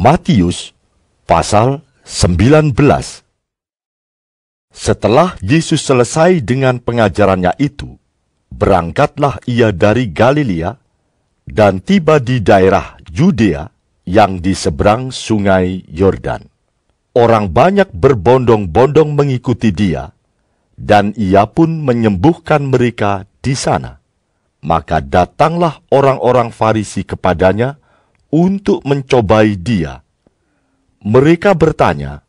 Matius pasal 19. Setelah Yesus selesai dengan pengajarannya itu, berangkatlah ia dari Galilea dan tiba di daerah Yudea yang di seberang sungai Yordan. Orang banyak berbondong-bondong mengikuti dia, dan ia pun menyembuhkan mereka di sana. Maka datanglah orang-orang Farisi kepadanya untuk mencobai dia. Mereka bertanya,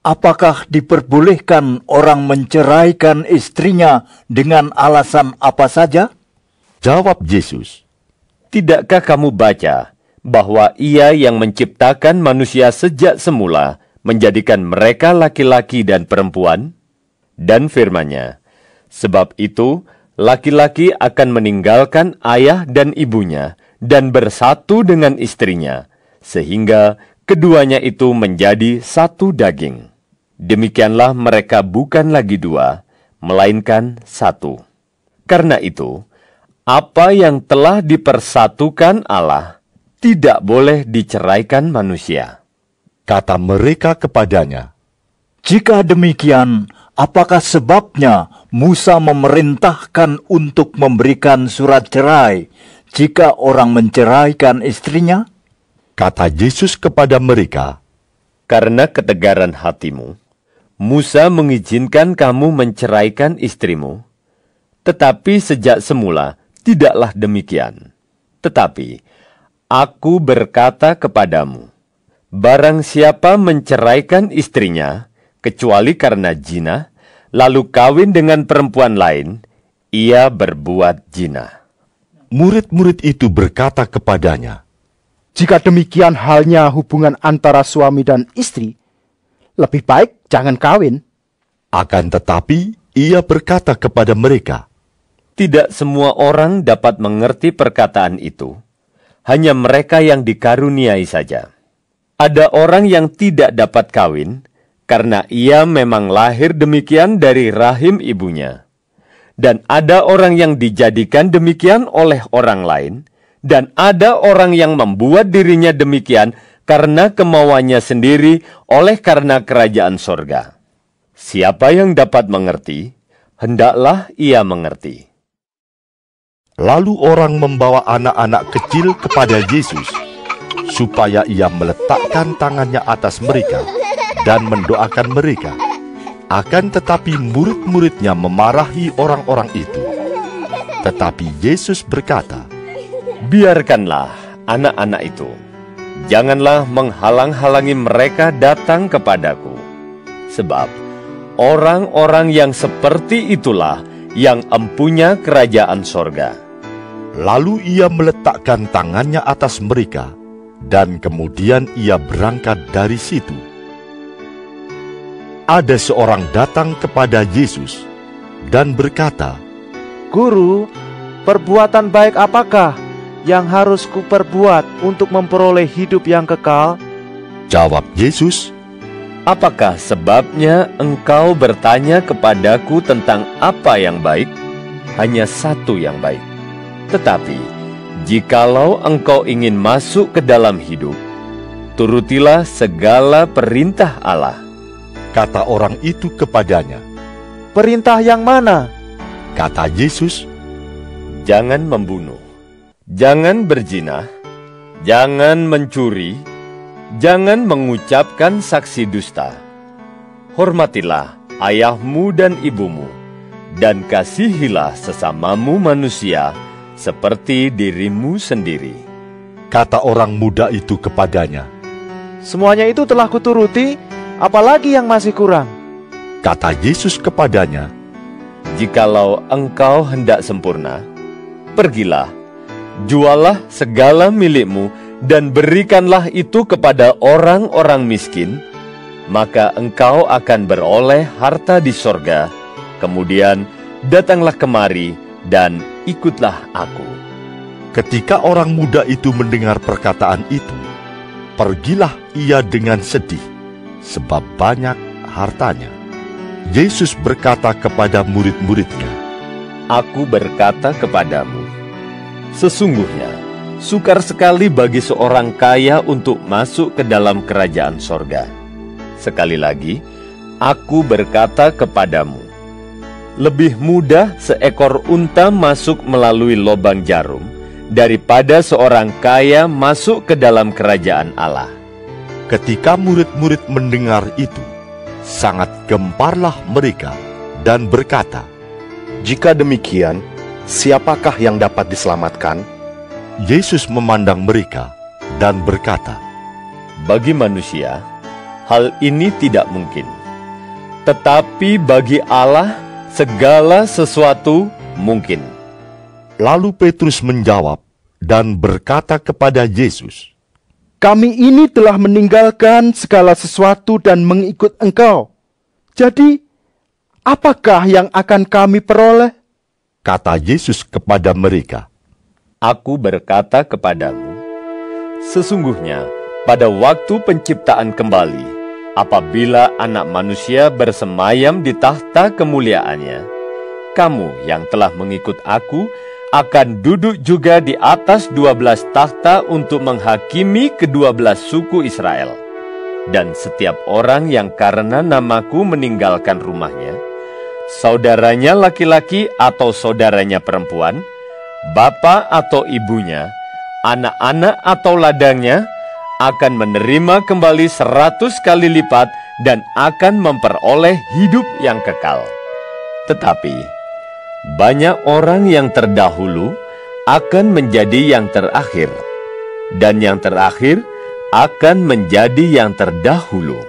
"Apakah diperbolehkan orang menceraikan istrinya dengan alasan apa saja?" Jawab Yesus, "Tidakkah kamu baca bahwa Ia yang menciptakan manusia sejak semula menjadikan mereka laki-laki dan perempuan? Dan firman-Nya, sebab itu laki-laki akan meninggalkan ayah dan ibunya dan bersatu dengan istrinya, sehingga keduanya itu menjadi satu daging. Demikianlah mereka bukan lagi dua, melainkan satu. Karena itu, apa yang telah dipersatukan Allah tidak boleh diceraikan manusia." kata mereka kepadanya. Jika demikian, apakah sebabnya Musa memerintahkan untuk memberikan surat cerai jika orang menceraikan istrinya? Kata Yesus kepada mereka, Karena ketegaran hatimu, Musa mengizinkan kamu menceraikan istrimu, tetapi sejak semula tidaklah demikian. Tetapi aku berkata kepadamu, barang siapa menceraikan istrinya, kecuali karena zina, lalu kawin dengan perempuan lain, ia berbuat zina. Murid-murid itu berkata kepadanya, "Jika demikian halnya hubungan antara suami dan istri, lebih baik jangan kawin." akan tetapi ia berkata kepada mereka, Tidak semua orang dapat mengerti perkataan itu, hanya mereka yang dikaruniai saja. Ada orang yang tidak dapat kawin, karena ia memang lahir demikian dari rahim ibunya. Dan ada orang yang dijadikan demikian oleh orang lain, dan ada orang yang membuat dirinya demikian karena kemauannya sendiri oleh karena kerajaan sorga. Siapa yang dapat mengerti, hendaklah ia mengerti. Lalu orang membawa anak-anak kecil kepada Yesus, supaya ia meletakkan tangannya atas mereka dan mendoakan mereka. Akan tetapi murid-muridnya memarahi orang-orang itu. Tetapi Yesus berkata, Biarkanlah anak-anak itu. Janganlah menghalang-halangi mereka datang kepadaku. Sebab orang-orang yang seperti itulah yang empunya kerajaan sorga. Lalu ia meletakkan tangannya atas mereka, dan kemudian ia berangkat dari situ. Ada seorang datang kepada Yesus dan berkata, "Guru, perbuatan baik apakah yang harus kuperbuat untuk memperoleh hidup yang kekal?" Jawab Yesus, Apakah sebabnya engkau bertanya kepadaku tentang apa yang baik? Hanya satu yang baik. Tetapi, jikalau engkau ingin masuk ke dalam hidup, turutilah segala perintah Allah. kata orang itu kepadanya. "Perintah yang mana?" Kata Yesus, Jangan membunuh, jangan berzina, jangan mencuri, jangan mengucapkan saksi dusta. Hormatilah ayahmu dan ibumu, dan kasihilah sesamamu manusia seperti dirimu sendiri. kata orang muda itu kepadanya. "Semuanya itu telah kuturuti, apalagi yang masih kurang?" Kata Yesus kepadanya, Jikalau engkau hendak sempurna, pergilah, jualah segala milikmu, dan berikanlah itu kepada orang-orang miskin, maka engkau akan beroleh harta di sorga. Kemudian datanglah kemari dan ikutlah aku. Ketika orang muda itu mendengar perkataan itu, pergilah ia dengan sedih, sebab banyak hartanya. Yesus berkata kepada murid-muridnya, Aku berkata kepadamu, sesungguhnya Sukar sekali bagi seorang kaya untuk masuk ke dalam kerajaan sorga. Sekali lagi, aku berkata kepadamu, lebih mudah seekor unta masuk melalui lubang jarum daripada seorang kaya masuk ke dalam kerajaan Allah. Ketika murid-murid mendengar itu, sangat gemparlah mereka dan berkata, "Jika demikian, siapakah yang dapat diselamatkan?" Yesus memandang mereka dan berkata, Bagi manusia, hal ini tidak mungkin. Tetapi bagi Allah, segala sesuatu mungkin. Lalu Petrus menjawab dan berkata kepada Yesus, Kami ini telah meninggalkan segala sesuatu dan mengikut Engkau. Jadi, apakah yang akan kami peroleh? Kata Yesus kepada mereka, Aku berkata kepadamu, sesungguhnya pada waktu penciptaan kembali, apabila Anak Manusia bersemayam di tahta kemuliaannya, kamu yang telah mengikut aku akan duduk juga di atas 12 tahta untuk menghakimi ke-12 suku Israel. Dan setiap orang yang karena namaku meninggalkan rumahnya, saudaranya laki-laki atau saudaranya perempuan, bapa atau ibunya, anak-anak atau ladangnya, akan menerima kembali 100 kali lipat dan akan memperoleh hidup yang kekal. Tetapi banyak orang yang terdahulu akan menjadi yang terakhir, dan yang terakhir akan menjadi yang terdahulu.